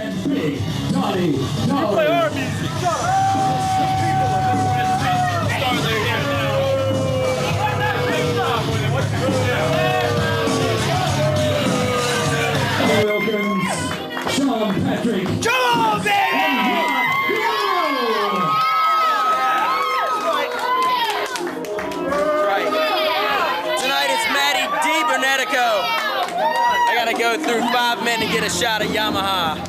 and Big Donnie Dollars. Play our music. Wilkins, Shawn Patrick. Come on, baby! Right. Tonight it's Matty de Nero. I gotta go through 5 men to get a shot of Yamaha.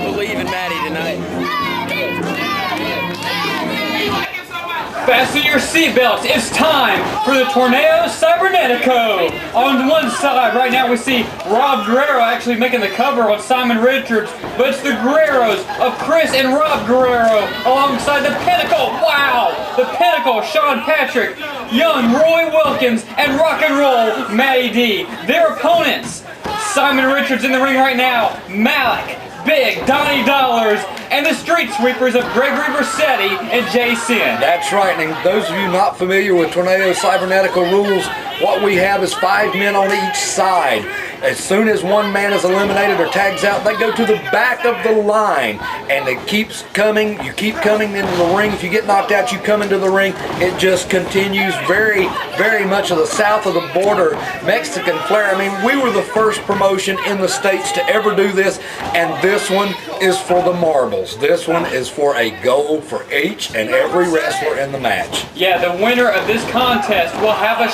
Believe in Matty tonight. Fasten your seatbelts. It's time for the Tourneo Cibernetico. On one side, right now we see Rob Guerrero actually making the cover on Simon Richards, but it's the Guerreros of Chris and Rob Guerrero alongside the Pinnacle. Wow! The Pinnacle, Shawn Patrick, young Roy Wilkins, and rock and roll Matty Dee. Their opponents, Simon Richards in the ring right now, Malik, Big Donnie Dollars, and the street sweepers of Gregory, Vercetti, and Jason. That's right, and those of you not familiar with Tourneo Cibernetico rules, what we have is 5 men on each side. As soon as one man is eliminated or tags out, they go to the back of the line, and it keeps coming. You keep coming into the ring. If you get knocked out, you come into the ring. It just continues very, very much of the south of the border, Mexican flair. I mean, we were the first promotion in the States to ever do this, and this one is for the marbles. This one is for a goal for each and every wrestler in the match. Yeah, the winner of this contest will have a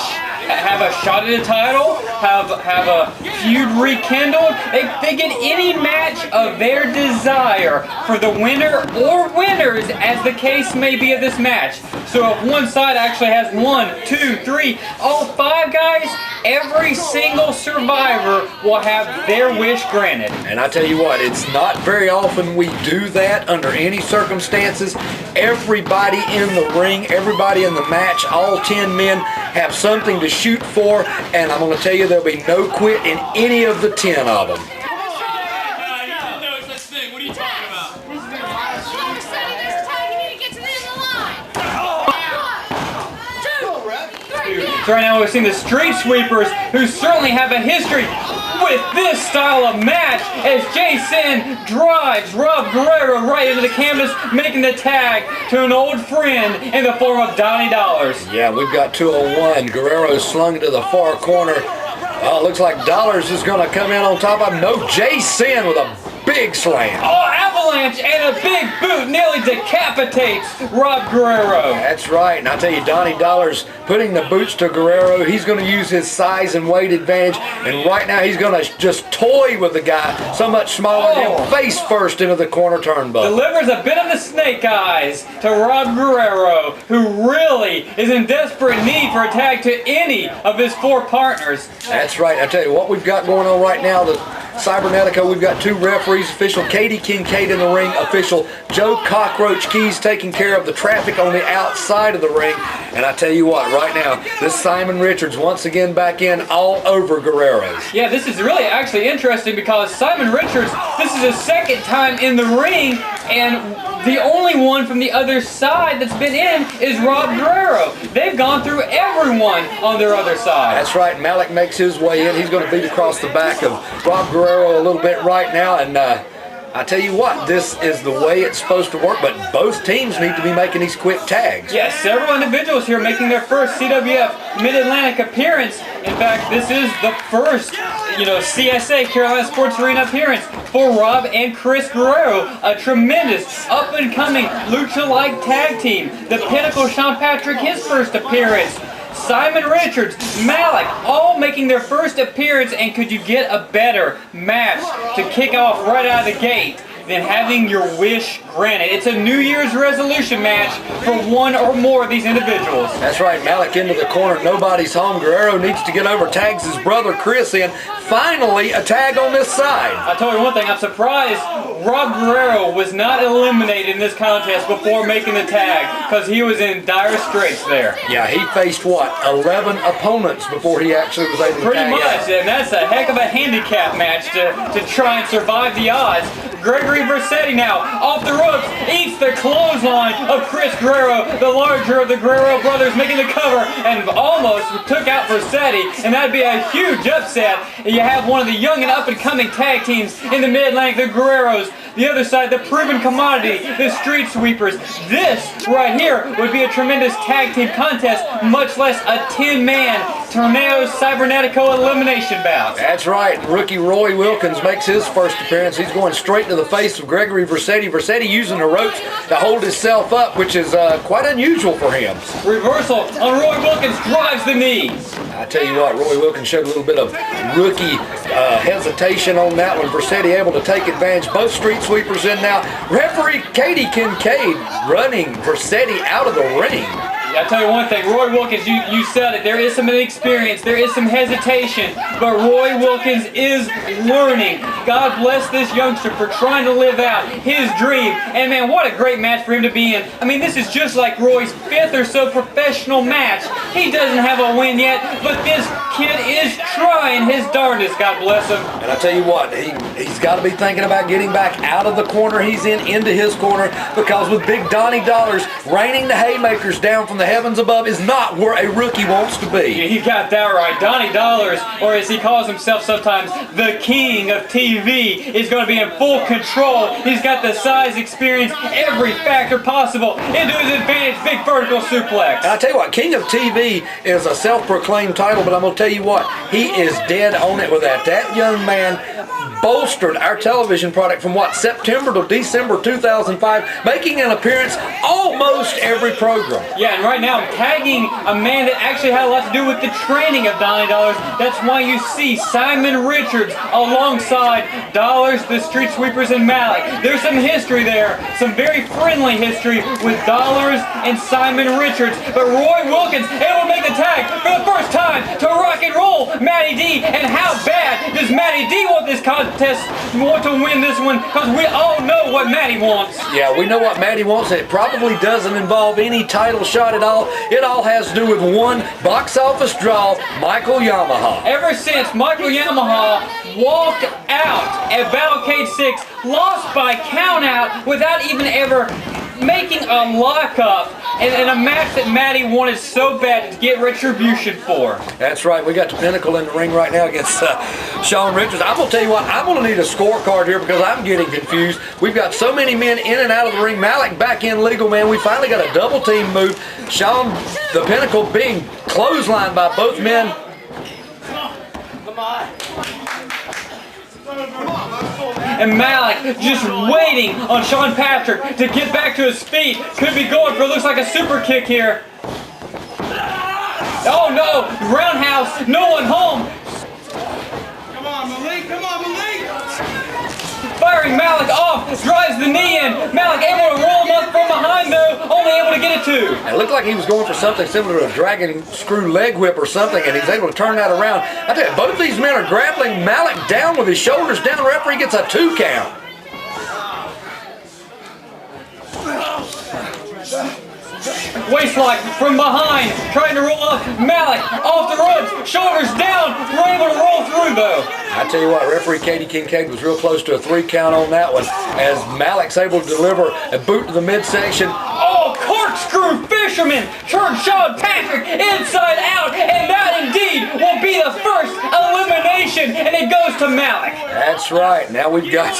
shot at a title, have a feud rekindled. They get any match of their desire for the winner or winners, as the case may be of this match. So if one side actually has 1, 2, 3, all 5 guys, every single survivor will have their wish granted. And I tell you what, it's not very often we do that under any circumstances. Everybody in the ring, everybody in the match, all 10 men have something to shoot for, and I'm going to tell you there'll be no quit in any of the 10 of them. So right now we've seen the street sweepers, who certainly have a history with this style of match, as Jason drives Rob Guerrero right into the canvas, making the tag to an old friend in the form of Donnie Dollars. Yeah, we've got 201. Guerrero slung to the far corner. Oh, looks like Dollars is going to come in on top of him. No, Jason with a big slam. Oh, avalanche and a big boot nearly decapitates Rob Guerrero. That's right, and I tell you, Donnie Dollars putting the boots to Guerrero. He's going to use his size and weight advantage, and right now he's going to just toy with the guy so much smaller than him, face first into the corner turnbuckle. Delivers a bit of the snake eyes to Rob Guerrero, who really is in desperate need for a tag to any of his 4 partners. That's right. I tell you what we've got going on right now, the Cibernetico, we've got 2 referees, official Katie Kincaid in the ring, official Joe Cockroach Keys taking care of the traffic on the outside of the ring. And I tell you what, right now, this Simon Richards once again back in all over Guerrero. Yeah, this is really actually interesting because Simon Richards, this is his 2nd time in the ring, and the only one from the other side that's been in is Rob Guerrero. They've gone through everyone on their other side. That's right. Malik makes his way in. He's going to beat across the back of Rob Guerrero a little bit right now, and I tell you what, this is the way it's supposed to work, but both teams need to be making these quick tags. Yes, several individuals here making their first CWF Mid-Atlantic appearance. In fact, this is the first, CSA, Carolina Sports Arena appearance for Rob and Chris Guerrero, a tremendous up-and-coming lucha-like tag team. The Pinnacle, Shawn Patrick, his first appearance. Simon Richards, Malik, all making their first appearance, and could you get a better match to kick off right out of the gate than having your wish granted? It's a New Year's resolution match for one or more of these individuals. That's right, Malik into the corner, nobody's home. Guerrero needs to get over, tags his brother Chris in. Finally, a tag on this side. I'll tell you one thing, I'm surprised Rob Guerrero was not eliminated in this contest before making the tag, because he was in dire straits there. Yeah, he faced, 11 opponents before he actually was able to Pretty tag much, out. and that's a heck of a handicap match to try and survive the odds. Gregory Vercetti now off the ropes, eats the clothesline of Chris Guerrero, the larger of the Guerrero brothers, making the cover and almost took out Vercetti, and that'd be a huge upset. You have one of the young and up-and-coming tag teams in the Mid-Atlantic, the Guerreros. The other side, the proven commodity, the Street Sweepers. This right here would be a tremendous tag team contest, much less a 10-man Tourneo Cibernetico elimination bout. That's right. Rookie Roy Wilkins makes his first appearance. He's going straight to the face of Gregory Vercetti. Vercetti using the ropes to hold himself up, which is quite unusual for him. Reversal on Roy Wilkins, drives the knees. I tell you what, Roy Wilkins showed a little bit of rookie hesitation on that one. Vercetti able to take advantage. Both Street Sweepers in now. Referee Katie Kincaid running Vercetti out of the ring. I'll tell you one thing, Roy Wilkins, you said it, there is some inexperience, there is some hesitation, but Roy Wilkins is learning. God bless this youngster for trying to live out his dream. And man, what a great match for him to be in. I mean, this is just like Roy's 5th or so professional match. He doesn't have a win yet, but this kid is trying his darndest, God bless him. And I tell you what, he's got to be thinking about getting back out of the corner he's in, into his corner, because with big Donnie Dollars raining the haymakers down from the heavens above is not where a rookie wants to be. Yeah, he got that right. Donnie Dollars, or as he calls himself sometimes, the king of TV, is going to be in full control. He's got the size, experience, every factor possible into his advantage. Big vertical suplex. And I tell you what, King of TV is a self-proclaimed title, but I'm going to tell you what, he is dead on it with that. That young man bolstered our television product from what, September to December 2005, making an appearance almost every program. Yeah, and right now I'm tagging a man that actually had a lot to do with the training of Donnie Dollars. That's why you see Simon Richards alongside Dollars, the Street Sweepers, and Malik. There's some history there, some very friendly history with Dollars and Simon Richards. But Roy Wilkins able to make the tag for the first time to rock and roll Matty Dee. And how bad does Matty Dee want this contest, want to win this one? Because we all know what Matty wants. Yeah, we know what Matty wants. It probably doesn't involve any title shot at all. It all has to do with one box office draw, Michael Yamaha. Ever since Michael Yamaha walked out at Battlecade 6, lost by count out without even ever making a lockup, and a match that Matty wanted so bad to get retribution for. That's right. We got the Pinnacle in the ring right now against Shawn Richards. I'm going to tell you what, I'm going to need a scorecard here because I'm getting confused. We've got so many men in and out of the ring. Malik back in legal man. We finally got a double team move. Shawn, the Pinnacle, being clotheslined by both men. Come on. And Malik just waiting on Sean Patrick to get back to his feet. Could be going for, looks like a super kick here. Oh no, roundhouse, no one home. Come on, Malik, come on, Malik. Firing Malik off, drives the knee in. Malik able to roll him up from behind though, only able to get it to. It looked like he was going for something similar to a dragon screw leg whip or something, and he's able to turn that around. I tell you, both these men are grappling Malik down with his shoulders down. The referee gets a 2 count. Waistlock from behind, trying to roll up Malik off the ropes, shoulders down, we're able to roll through though. I tell you what, referee Katie Kincaid was real close to a 3 count on that one, as Malik's able to deliver a boot to the midsection. Oh, corkscrew fisherman turned Sean Patrick inside out, and that indeed will be the first elimination, and it goes to Malik. That's right. Now we got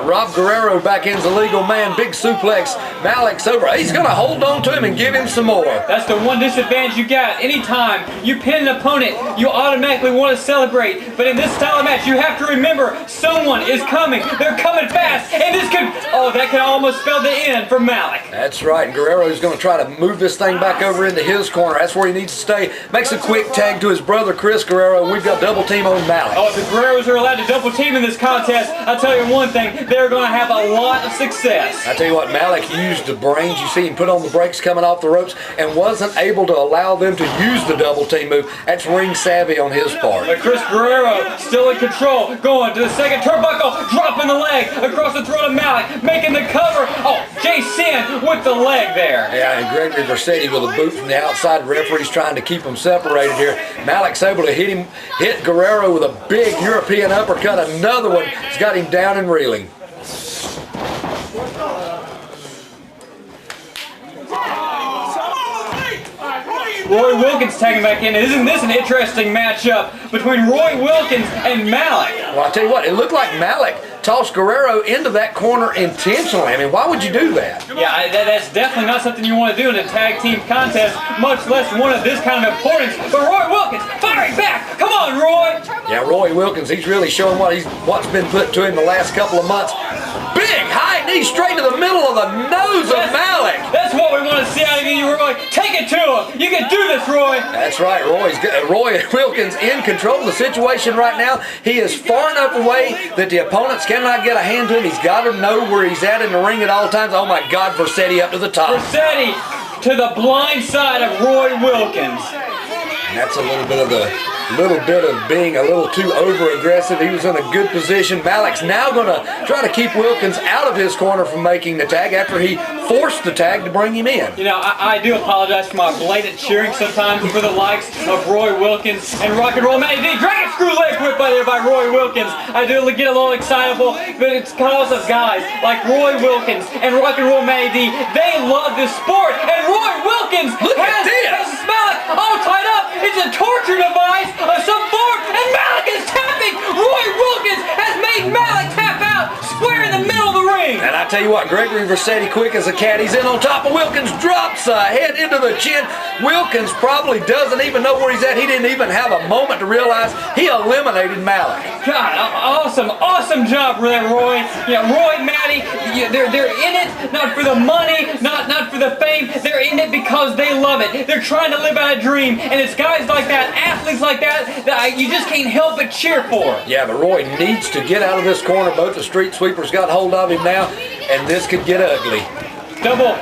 Rob Guerrero back in as a legal man. Big suplex. Malik's over. He's going to hold on to him and give him some more. That's the one disadvantage you got. Anytime you pin an opponent, you automatically want to celebrate. But in this style of match, you have to remember someone is coming. They're coming fast, and this could, oh, that could almost spell the end for Malik. That's right. And Guerrero's going to try to move this thing back over into his corner. That's where he needs to stay. Makes a quick tag to his brother Chris Guerrero, and we've got double team on Malik. Oh, if the Guerreros are allowed to double team in this contest, I'll tell you one thing, they're going to have a lot of success. I tell you what, Malik used the brains. You see him put on the brakes coming off the ropes and wasn't able to allow them to use the double team move. That's ring savvy on his part. But Chris Guerrero still in control, going to the second turnbuckle, dropping the leg across the throat of Malik, making the cover. Oh, Jason with the leg there. Yeah, and Gregory Vercetti with a boot from the outside. Referee's trying to keep them separated here. Malik's able to hit Guerrero with a big European uppercut. Another one has got him down and reeling. Roy Wilkins tagging back in. Isn't this an interesting matchup between Roy Wilkins and Malik? Well, I'll tell you what, it looked like Malik tossed Guerrero into that corner intentionally. I mean, why would you do that? Yeah, that's definitely not something you want to do in a tag team contest, much less one of this kind of importance. But Roy Wilkins firing back. Come on, Roy. Yeah, Roy Wilkins, he's really showing what's been put to him the last couple of months. Big high knee straight to the middle of the nose of Malik. That's what we want to see out of you, Roy. Take it to him. You can do this, Roy. That's right, Roy Wilkins in control of the situation right now. He is far enough away that the opponents cannot get a hand to him. He's got to know where he's at in the ring at all times. Oh my God, Vercetti up to the top. Vercetti to the blind side of Roy Wilkins. And that's a little bit of being a little too over-aggressive. He was in a good position. Malik's now going to try to keep Wilkins out of his corner from making the tag after he forced the tag to bring him in. You know, I do apologize for my blatant cheering sometimes for the likes of Roy Wilkins and Rock and Roll Matty Dee. Dragon screw leg whip by Roy Wilkins. I do get a little excitable, but it's because of guys like Roy Wilkins and Rock and Roll Matty Dee. They love this sport, and Roy Wilkins has Malik all tied up. It's a torture device of some form, and Malik is tapping. Roy Wilkins has made Malik tap out square in the middle of the ring. And I tell you what, Gregory Vercetti, quick as a cat, he's in on top of Wilkins, drops a head into the chin. Wilkins probably doesn't even know where he's at. He didn't even have a moment to realize he eliminated Malik. God, awesome job there, Roy. Yeah, Roy, Matty, they're in it not for the money, not for the fame. They're in it because they love it. They're trying to live out a dream, and it's guys like that, athletes like that you just can't help but cheer for. Yeah, but Roy needs to get out of this corner. Both the street sweepers got hold of him now, and this could get ugly. Double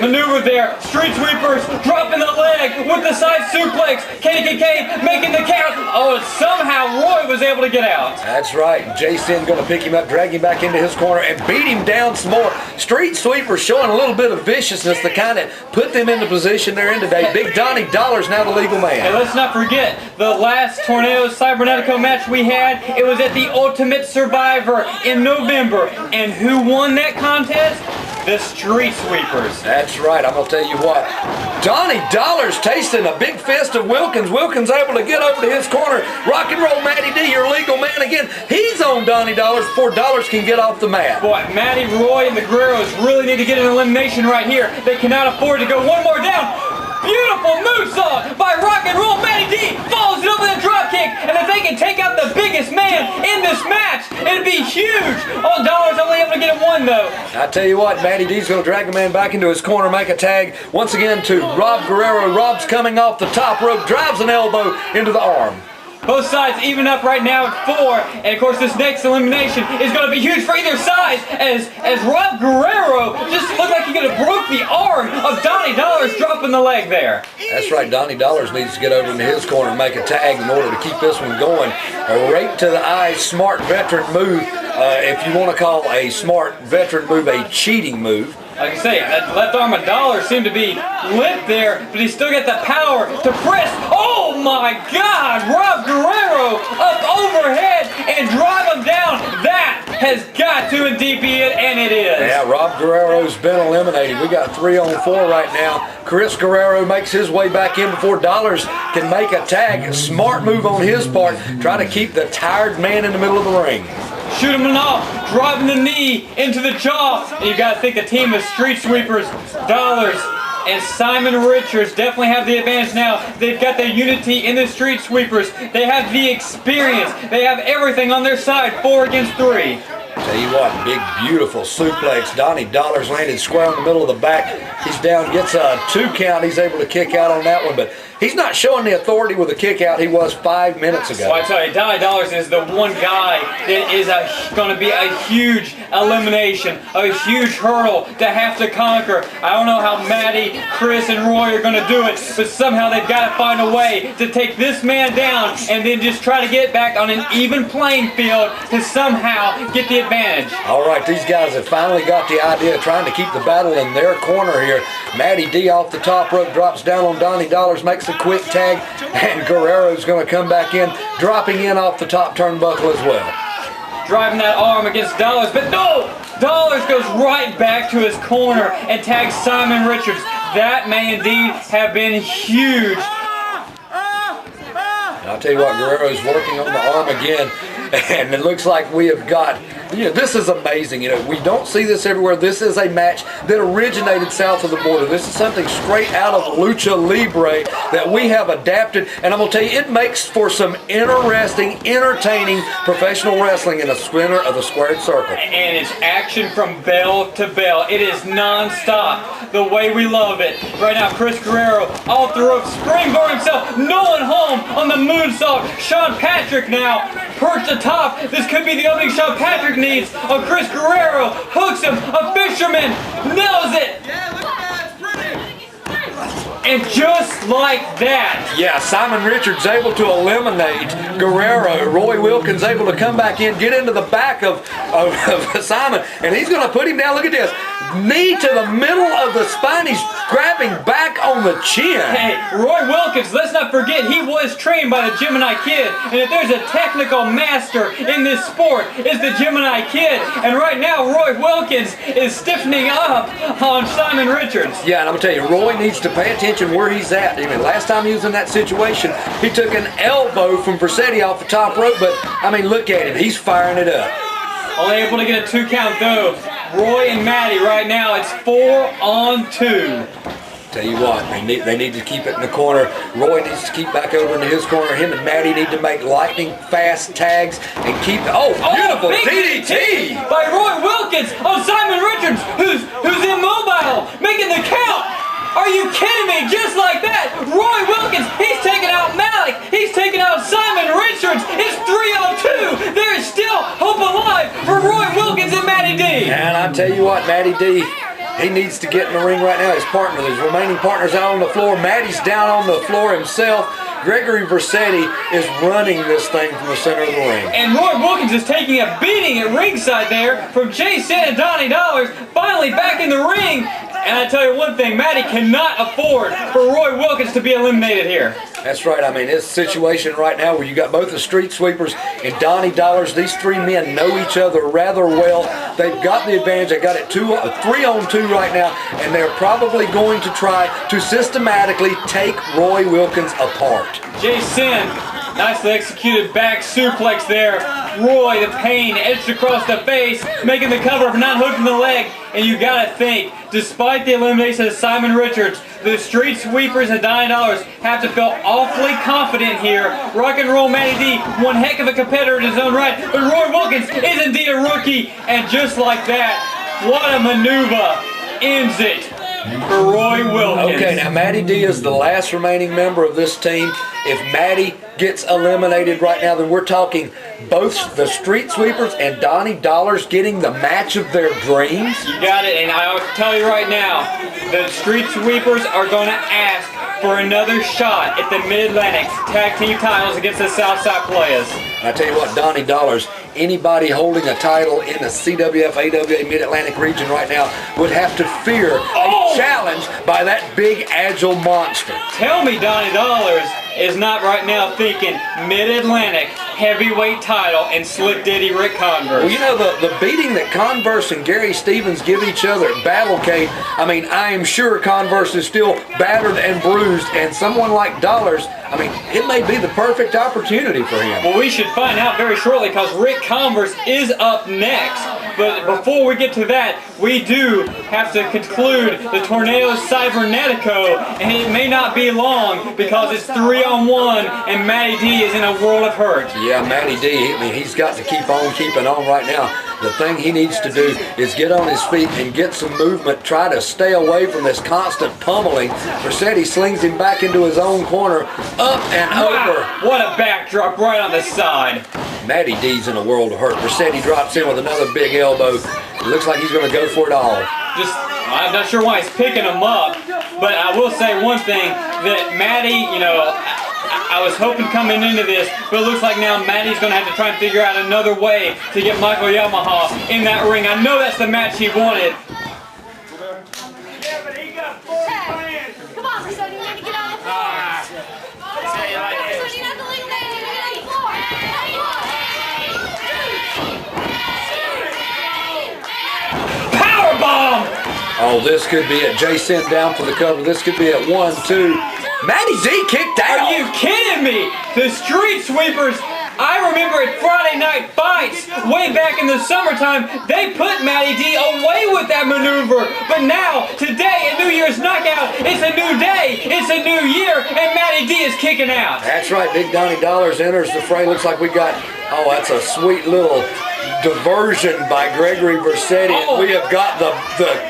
maneuver there. Street sweepers dropping the leg with the side suplex. KKK making the count. Oh, and somehow Roy was able to get out. That's right. Jason going to pick him up, drag him back into his corner, and beat him down some more. Street sweepers showing a little bit of viciousness to kind of put them in the position they're in today. Big Donnie Dollars now the legal man. And let's not forget the last Tourneo Cibernetico match we had. It was at the Ultimate Survivor in November. And who won that contest? The Street Sweepers. That's right. I'm going to tell you what. Donnie Dollars tasting a big fist of Wilkins. Wilkins able to get over to his corner. Rock and Roll Matty Dee, your legal man again. He's on Donnie Dollars before Dollars can get off the mat. Boy, Matty, Roy, and the Guerreros really need to get an elimination right here. They cannot afford to go one more down. Beautiful moonsault by Rock and Roll Matty Dee. Follows it up with a drop kick. And if they can take out the biggest man in this match, it'd be huge. Oh, Dollars only able to get it one, though. I tell you what, Matty Dee's going to drag the man back into his corner, make a tag once again to Rob Guerrero. Rob's coming off the top rope, drives an elbow into the arm. Both sides even up right now at 4, and of course this next elimination is going to be huge for either side as Rob Guerrero just looked like he could have broke the arm of Donnie Dollars dropping the leg there. That's right, Donnie Dollars needs to get over into his corner and make a tag in order to keep this one going. A right to the eye, smart veteran move, if you want to call a smart veteran move a cheating move. Like I say, that left arm of Dollars seemed to be limp there, but he still got the power to press. Oh my God! Rob Guerrero up overhead and drive him down. That has got to indeed be it, and it is. Yeah, Rob Guerrero's been eliminated. We got 3 on 4 right now. Chris Guerrero makes his way back in before Dollars can make a tag. A smart move on his part, try to keep the tired man in the middle of the ring. Shoot him off, driving the knee into the jaw. And you got to think the team of Street Sweepers, Dollars, and Simon Richards definitely have the advantage now. They've got the unity in the Street Sweepers. They have the experience. They have everything on their side, 4 against 3. Tell you what, big, beautiful suplex. Donnie Dollars landed square in the middle of the back. He's down, gets a 2 count. He's able to kick out on that one, but he's not showing the authority with a kick out he was 5 minutes ago. Well, I tell you, Donnie Dollars is the one guy that is going to be a huge elimination, a huge hurdle to have to conquer. I don't know how Matty, Chris, and Roy are going to do it, but somehow they've got to find a way to take this man down and then just try to get back on an even playing field to somehow get the advantage. All right, these guys have finally got the idea of trying to keep the battle in their corner here. Matty Dee off the top rope, drops down on Donnie Dollars, makes a quick tag, and Guerrero's going to come back in, dropping in off the top turnbuckle as well. Driving that arm against Dollars, but no! Dollars goes right back to his corner and tags Simon Richards. That may indeed have been huge. And I'll tell you what, Guerrero's working on the arm again, and it looks like we have got, this is amazing. We don't see this everywhere. This is a match that originated south of the border. This is something straight out of Lucha Libre that we have adapted, and I'm going to tell you, it makes for some interesting, entertaining professional wrestling in the center of the squared circle. And it's action from bell to bell. It is non-stop, the way we love it. Right now, Chris Guerrero off the rope, springboard himself, no one home on the moonsault. Sean Patrick now perched atop. This could be the opening Sean Patrick needs. Chris Guerrero hooks him. A fisherman nails it. Yeah, look at that. It's pretty. And just like that. Yeah, Simon Richards able to eliminate Guerrero. Roy Wilkins able to come back in, get into the back of Simon, and he's going to put him down. Look at this. Knee to the middle of the spine. He's grabbing back on the chin. Hey, Roy Wilkins, let's not forget he was trained by the Gemini Kid. And if there's a technical master in this sport, it's the Gemini Kid. And right now, Roy Wilkins is stiffening up on Simon Richards. Yeah, and I'm going to tell you, Roy needs to pay attention where he's at. Last time he was in that situation, he took an elbow from Vercetti off the top rope, but, look at him. He's firing it up. Only able to get a 2 count, though. Roy and Matty right now, it's 4-on-2. Tell you what, they need to keep it in the corner. Roy needs to keep back over into his corner. Him and Matty need to make lightning fast tags and keep. Beautiful DDT by Roy Wilkins on Simon Richards, who's immobile, making the count. Are you kidding me? Just like that, Roy Wilkins, he's taking out Malik. He's taking out Simon Richards. It's 3-on-2. There is still hope alive for Roy Wilkins and Matty Dee. And I tell you what, Matty Dee, he needs to get in the ring right now. His remaining partner's out on the floor. Matty's down on the floor himself. Gregory Vercetti is running this thing from the center of the ring. And Roy Wilkins is taking a beating at ringside there from Jason and Donnie Dollars. Finally back in the ring. And I tell you one thing, Matty cannot afford for Roy Wilkins to be eliminated here. That's right. It's a situation right now where you got both the Street Sweepers and Donnie Dollars. These 3 men know each other rather well. They've got the advantage. They got it 3-on-2 right now, and they're probably going to try to systematically take Roy Wilkins apart. Jason, nicely executed back suplex there. Roy, the pain etched across the face, making the cover for not hooking the leg. And you gotta think, despite the elimination of Simon Richards, the Street Sweepers and Donnie Dollars have to feel awfully confident here. Rock and Roll Matty Dee, one heck of a competitor in his own right, but Roy Wilkins is indeed a rookie. And just like that, what a maneuver ends it for Roy Wilkins. Okay, now Matty Dee is the last remaining member of this team. If Matty gets eliminated right now, then we're talking both the Street Sweepers and Donnie Dollars getting the match of their dreams. You got it, and I'll tell you right now, the Street Sweepers are going to ask for another shot at the Mid-Atlantic Tag Team titles against the Southside Players. I tell you what, Donnie Dollars, anybody holding a title in the CWF AWA Mid-Atlantic region right now would have to fear a challenge by that big, agile monster. Tell me Donnie Dollars is not right now thinking Mid-Atlantic heavyweight title and Slick Diddy Ric Converse. Well, the beating that Converse and Gary Stevens give each other at Battlecade, I am sure Converse is still battered and bruised, and someone like Dollars, it may be the perfect opportunity for him. Well, we should find out very shortly because Ric Converse is up next. But before we get to that, we do have to conclude the Tourneo Cibernetico, and it may not be long because it's 3-on-1 and Matty Dee is in a world of hurt. Yeah, Matty Dee, he's got to keep on keeping on right now. The thing he needs to do is get on his feet and get some movement, try to stay away from this constant pummeling. Vercetti slings him back into his own corner, up and over. What a backdrop right on the side. Matty Dee's in a world of hurt. Vercetti drops in with another big elbow. It looks like he's going to go for it all. I'm not sure why he's picking him up, but I will say one thing, that Matty, I was hoping coming into this, but it looks like now Matty's going to have to try and figure out another way to get Michael Yamaha in that ring. I know that's the match he wanted. Yeah, but he got 4 plans. Come on, Vercetti, you need to get on the floor. Vercetti, you have to leave there. You get on the floor. Powerbomb! Oh, this could be it. Jason down for the cover. This could be it. 1, 2. Matty Dee kicked out. Are you kidding me? The Street Sweepers. I remember at Friday Night Fights, way back in the summertime, they put Matty Dee away with that maneuver. But now, today, at New Year's Knockout, it's a new day, it's a new year, and Matty Dee is kicking out. That's right, Big Donnie Dollars enters the fray. Looks like we got, oh, that's a sweet little diversion by Gregory Vercetti. Oh. We have got the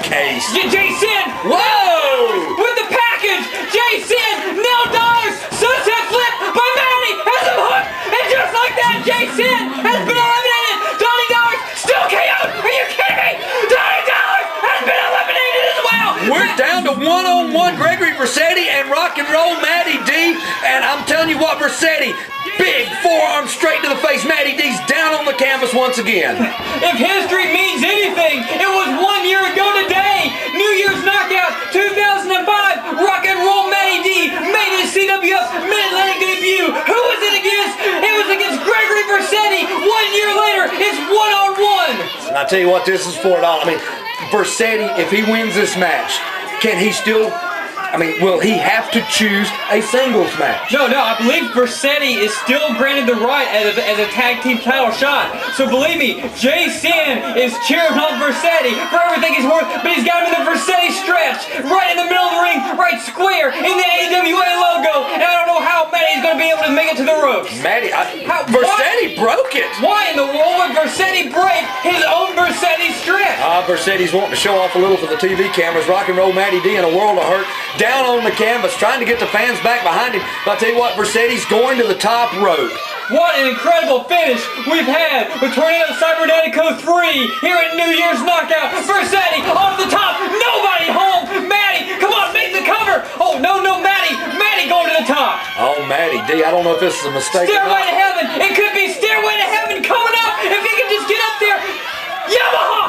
case. Jason! Whoa! With the package! Jason! Nail Dollars! Sunset flip by Matty! Has him hooked! And just like that, Jason has been eliminated! Donnie Dollars still KO'd! Are you kidding me? Donnie Dollars has been eliminated as well! We're down to one-on-one Gregory Vercetti and Rock and Roll Matty Dee. And I'm telling you what, Vercetti, big forearm straight to the face. Matty Dee's down on the canvas once again. If history means anything, it was 1 year ago today. New Year's Knockout 2005. Rock and Roll Matty Dee made his CWF Mid-Atlantic debut. Who was it against? It was against Gregory Vercetti. 1 year later, it's one-on-one. And I tell you what, this is for it all. I mean, Vercetti, if he wins this match, can he still, I mean, will he have to choose a singles match? No, I believe Vercetti is still granted the right as a tag team title shot. So believe me, Jason is cheering on Vercetti for everything he's worth, but he's got him in the Vercetti stretch, right in the middle of the ring, right square in the AWA logo, and I don't know how Matty's going to be able to make it to the ropes. Vercetti broke it. Why in the world would Vercetti break his own Vercetti stretch? Vercetti's wanting to show off a little for the TV cameras. Rock and Roll Matty Dee in a world of hurt, down on the canvas, trying to get the fans back behind him. But I'll tell you what, Vercetti's going to the top rope. What an incredible finish we've had with Tourneo Cibernetico 3 here at New Year's Knockout. Vercetti off the top, nobody home. Matty, come on, make the cover. Oh, no, Matty going to the top. Oh, Matty Dee, I don't know if this is a mistake or Stairway not. to heaven, it could be Stairway to Heaven coming up. If he can just get up there. Yamaha!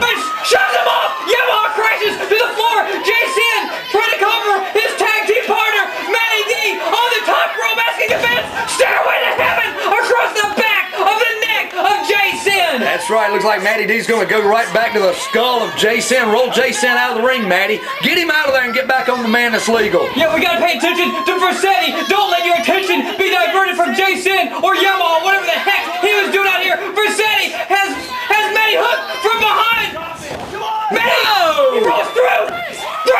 But shoves him off! Yamaha crashes to the floor! Jason trying to cover his tag team partner! Matty Dee on the top rope asking the fans! Stairway to Heaven across the back of the neck of Jason! That's right, looks like Matty Dee's going to go right back to the skull of Jason. Roll Jason out of the ring, Matty. Get him out of there and get back on the man that's legal. Yeah, we got to pay attention to Vercetti! Don't let your attention be diverted from Jason or Yamaha, whatever the heck he was doing out here! Vercetti has Matty hooked from behind! Matty! He rolls through! 3!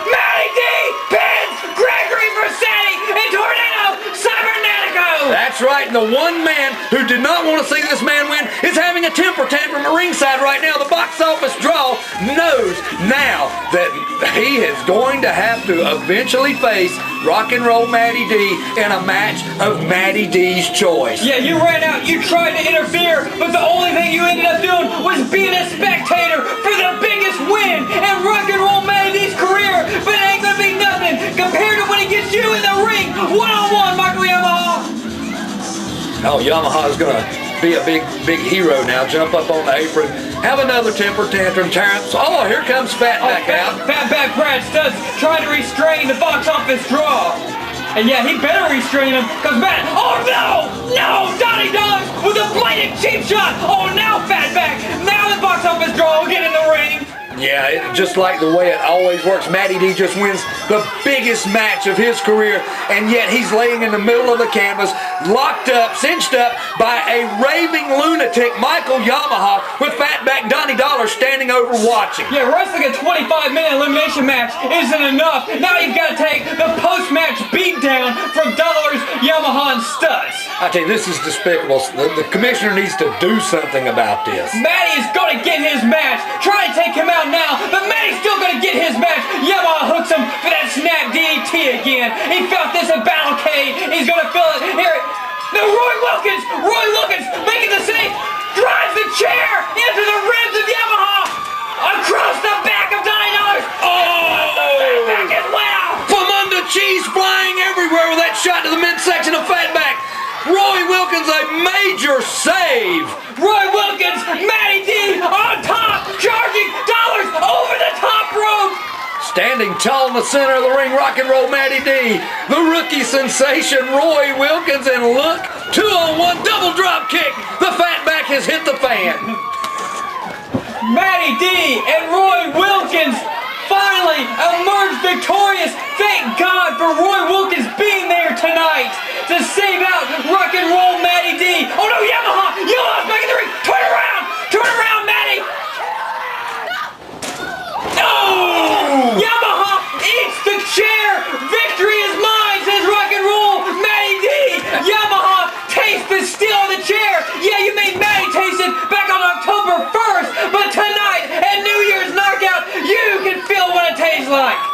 Matty Dee pins Gregory Vercetti in Tourneo Cibernetico! That's right, and the one man who did not want to see this man win is having a temper tantrum at ringside right now. The box office draw knows now that he is going to have to eventually face Rock and Roll Matty Dee in a match of Matty Dee's choice. Yeah, you ran out, you tried to interfere, but the only thing you ended up doing was being a spectator for the biggest win in Rock and Roll Matty Dee's career, but it ain't gonna be nothing compared to when he gets you in the ring, one-on-one, Michael Yamaha. Oh, Yamaha is going to be a big hero now. Jump up on the apron, have another temper tantrum. Oh, here comes Fatback out. Fatback Brad Stutts trying to restrain the box office draw. And yeah, he better restrain him, because Matt, oh no, Donnie Dollars with a blatant cheap shot. Oh, now Fatback, now the box office draw will get in the ring. Yeah, just like the way it always works, Matty Dee just wins the biggest match of his career, and yet he's laying in the middle of the canvas, locked up, cinched up by a raving lunatic, Michael Yamaha, with Fatback Donnie Dollars standing over watching. Yeah, wrestling a 25-minute elimination match isn't enough. Now you've got to take the post-match beatdown from Dollars, Yamaha, and Stutts. I tell you, this is despicable. The commissioner needs to do something about this. Matty is going to get his match. Try to take him out now, but Matty's still going to get his match. Yamaha hooks him for that snap DDT again. He felt this at Battle K. He's going to feel it here. No, Roy Wilkins making the save, drives the chair into the ribs of Yamaha. Across the back of Donnie Dollars. Oh! Back as well. From under cheese flying everywhere with that shot to the midsection of Fatback. Roy Wilkins, a major save. Roy Wilkins, Matty Dee on top, charging Dollars over the top rope. Standing tall in the center of the ring, Rock and Roll Matty Dee, the rookie sensation Roy Wilkins, and look, 2-on-1 double drop kick. The Fatback has hit the fan. Matty Dee and Roy Wilkins finally emerged victorious. Thank God for Roy Wilkins being there tonight to save out rock and roll Matty Dee. Oh no, Yamaha! Yamaha's back in the ring! Turn around! Turn around, Matty! No! Yamaha eats the chair! Victory is mine, says rock and roll Matty Dee! Yamaha tastes the steel of the chair! Yeah, you made Matty taste it back on October 1st, but tonight at New Year's Knockout, you can feel what it tastes like!